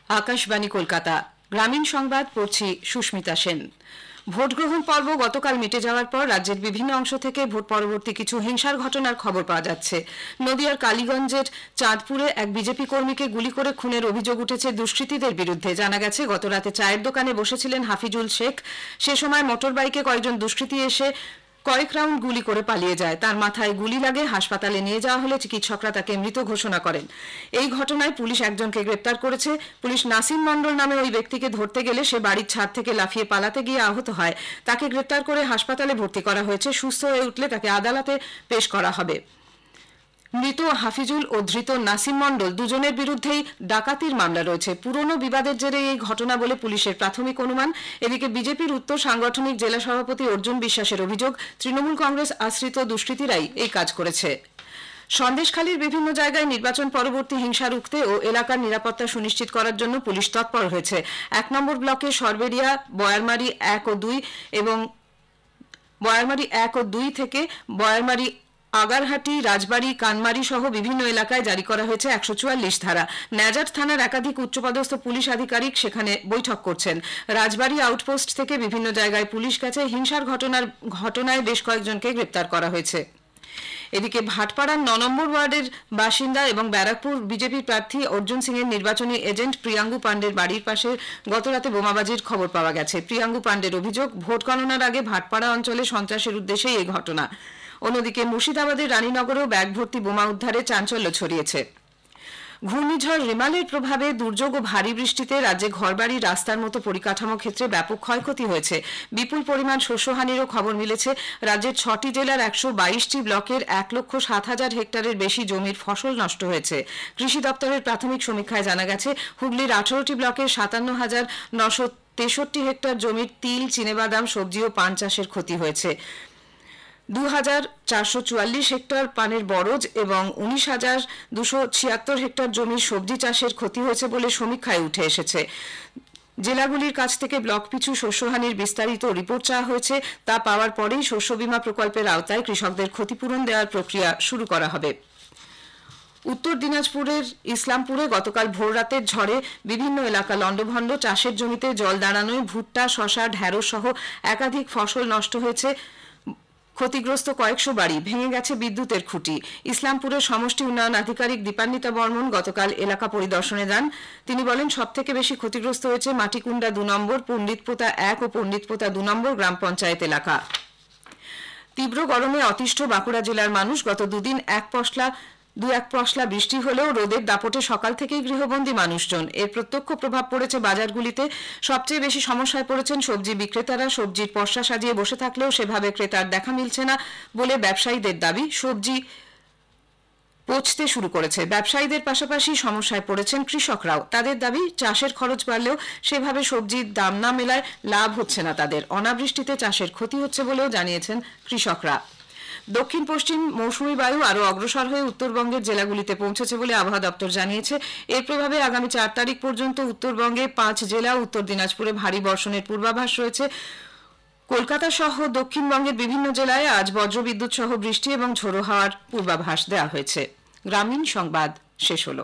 आकाशवाणी कलकाता ग्रामीण संबाद पढ़ছি सुष्मिता सेन। ভোট গ্রহণ পর্ব গতকাল মিটে যাওয়ার পর রাজ্যের বিভিন্ন অংশ থেকে ভোট পরবর্তী কিছু হিংসার ঘটনার খবর পাওয়া যাচ্ছে। নদিয়ার কালীগঞ্জের চাঁদপুরে এক বিজেপি কর্মীকে গুলি করে খুনের অভিযোগ উঠেছে দুষ্কৃতীদের বিরুদ্ধে। জানা গেছে গত রাতে চায়ের দোকানে বসেছিলেন হাফিজুল শেখ। সে সময় মোটর বাইকে কয়েকজন দুষ্কৃতী এসে কয়েক রাউন্ড গুলি করে পালিয়ে যায়। তার মাথায় গুলি লাগে। হাসপাতালে নিয়ে যাওয়া হলে চিকিৎসকরা তাকে মৃত ঘোষণা করেন। এই ঘটনায় পুলিশ একজনকে গ্রেপ্তার করেছে। পুলিশ নাসিম মণ্ডল নামে ওই ব্যক্তিকে ধরতে গেলে সে বাড়ির ছাদ থেকে লাফিয়ে পালাতে গিয়ে আহত হয়। তাকে গ্রেপ্তার করে হাসপাতালে ভর্তি করা হয়েছে। সুস্থ হয়ে উঠলে তাকে আদালতে পেশ করা হবে। মৃত হাফিজুল ও ধৃত নাসিম মণ্ডল দুজনের বিরুদ্ধেই ডাকাতির মামলা রয়েছে। পুরনো বিবাদের জেরে এই ঘটনা বলে পুলিশের প্রাথমিক অনুমান। এদিকে বিজেপির উত্তর সাংগঠনিক জেলা সভাপতি অর্জুন বিশ্বাসের অভিযোগ, তৃণমূল কংগ্রেস আশ্রিত দুষ্কৃতীরাই এই কাজ করেছে। সন্দেশখালীর বিভিন্ন জায়গায় নির্বাচন পরবর্তী হিংসা রুখতে ও এলাকার নিরাপত্তা সুনিশ্চিত করার জন্য পুলিশ তৎপর হয়েছে। ১ নম্বর ব্লকে সরবেরিয়া, বয়ারমারি ১ ও ২ এবং বয়ারমারি ১ ও ২ থেকে বয়ারমারি, আগারহাটি, রাজবাড়ী, কানমারি সহ বিভিন্ন এলাকায় জারি করা হয়েছে ১৪৪ ধারা। ন্যাজাট থানার একাধিক উচ্চপদস্থ পুলিশ আধিকারিক সেখানে বৈঠক করছেন। রাজবাড়ী আউটপোস্ট থেকে বিভিন্ন জায়গায় পুলিশ গেছে। হিংসার ঘটনায় বেশ কয়েকজনকে গ্রেপ্তার করা হয়েছে। এদিকে ভাটপাড়ার ৯ নম্বর ওয়ার্ডের বাসিন্দা এবং ব্যারাকপুর বিজেপি প্রার্থী অর্জুন সিং এর নির্বাচনী এজেন্ট প্রিয়াঙ্গু পাণ্ডের বাড়ির পাশে গতরাতে বোমাবাজির খবর পাওয়া গেছে। প্রিয়াঙ্গু পাণ্ডের অভিযোগ, ভোট গণনার আগে ভাটপাড়া অঞ্চলে সন্ত্রাসের উদ্দেশ্যে এই ঘটনা। অন্যদিকে মুর্শিদাবাদের রানীনগরেও ব্যাগ ভর্তি বোমা উদ্ধারে চাঞ্চল্য ছড়িয়েছে। ঘূর্ণিঝড় রিমালের প্রভাবে দুর্যোগ ও ভারী বৃষ্টিতে রাজ্যে ঘরবাড়ি, রাস্তার মতো পরিকাঠামো ক্ষেত্রে ব্যাপক ক্ষয়ক্ষতি হয়েছে। বিপুল পরিমাণ শস্যহানিরও খবর মিলেছে। রাজ্যের ৬টি জেলার ১২২টি ব্লকের ১,০৭,০০০ হেক্টরের বেশি জমির ফসল নষ্ট হয়েছে। কৃষি দপ্তরের প্রাথমিক সমীক্ষায় জানা গেছে হুগলির ১৮টি ব্লকের ৫৭,৯৬৩ হেক্টর জমির তিল, চিনেবাদাম, সবজি ও পান চাষের ক্ষতি হয়েছে। ২,৪৪৪ হেক্টর পানের বরজ এবং ১৯,২৭৬ হেক্টর জমির সবজি চাষের ক্ষতি হয়েছে বলে সমীক্ষায় উঠে এসেছে। জেলাগুলির কাছ থেকে ব্লক পিছু শস্যহানির বিস্তারিত রিপোর্ট চাওয়া হয়েছে। তা পাওয়ার পরেই শস্য বীমা প্রকল্পের আওতায় কৃষকদের ক্ষতিপূরণ দেওয়ার প্রক্রিয়া শুরু করা হবে। উত্তর দিনাজপুরের ইসলামপুরে গতকাল ভোররাতের ঝড়ে বিভিন্ন এলাকা লন্ডভন্ড। চাষের জমিতে জল দাঁড়ানোয় ভুট্টা, শশা, ঢেঁড়স সহ একাধিক ফসল নষ্ট হয়েছে। ক্ষতিগ্রস্ত কয়েকশো বাড়ি। ভেঙে গেছে বিদ্যুতের খুঁটি। ইসলামপুরের সমষ্টি উন্নয়ন আধিকারিক দীপান্বিতা বর্মন গতকাল এলাকা পরিদর্শনে যান। তিনি বলেন, সবথেকে বেশি ক্ষতিগ্রস্ত হয়েছে মাটিকুন্ডা ২ নম্বর, পণ্ডিতপোতা ১ ও পণ্ডিতপোতা ২ নম্বর গ্রাম পঞ্চায়েত এলাকা। তীব্র গরমে অতিষ্ঠ বাঁকুড়া জেলার মানুষ। গত দুদিন দু এক পশলা বৃষ্টি হলেও রোদের দাপটে সকাল থেকেই গৃহবন্দী মানুষজন। এর প্রত্যক্ষ প্রভাব পড়েছে বাজারগুলিতে। সবচেয়ে বেশি সমস্যায় পড়েছেন সবজি বিক্রেতারা। সবজির পসরা সাজিয়ে বসে থাকলেও সেভাবে ক্রেতার দেখা মিলছে না বলে ব্যবসায়ীদের দাবি। সবজি পচতে শুরু করেছে। ব্যবসায়ীদের পাশাপাশি সমস্যায় পড়েছেন কৃষকরাও। তাদের দাবি, চাষের খরচ বাড়লেও সেভাবে সবজির দাম না মেলায় লাভ হচ্ছে না তাদের। অনাবৃষ্টিতে চাষের ক্ষতি হচ্ছে বলেও জানিয়েছেন কৃষকরা। দক্ষিণ পশ্চিম মৌসুমী বায়ু আরও অগ্রসর হয়ে উত্তরবঙ্গের জেলাগুলিতে পৌঁছেছে বলে আবহাওয়া দপ্তর জানিয়েছে। এর প্রভাবে আগামী ৪ তারিখ পর্যন্ত উত্তরবঙ্গে ৫ জেলা, উত্তর দিনাজপুরে ভারী বর্ষণের পূর্বাভাস রয়েছে। কলকাতা সহ দক্ষিণবঙ্গের বিভিন্ন জেলায় আজ বজ্রবিদ্যুৎ সহ বৃষ্টি এবং ঝোড়ো হাওয়ার পূর্বাভাস দেওয়া হয়েছে। গ্রামীণ সংবাদ শেষ হলো।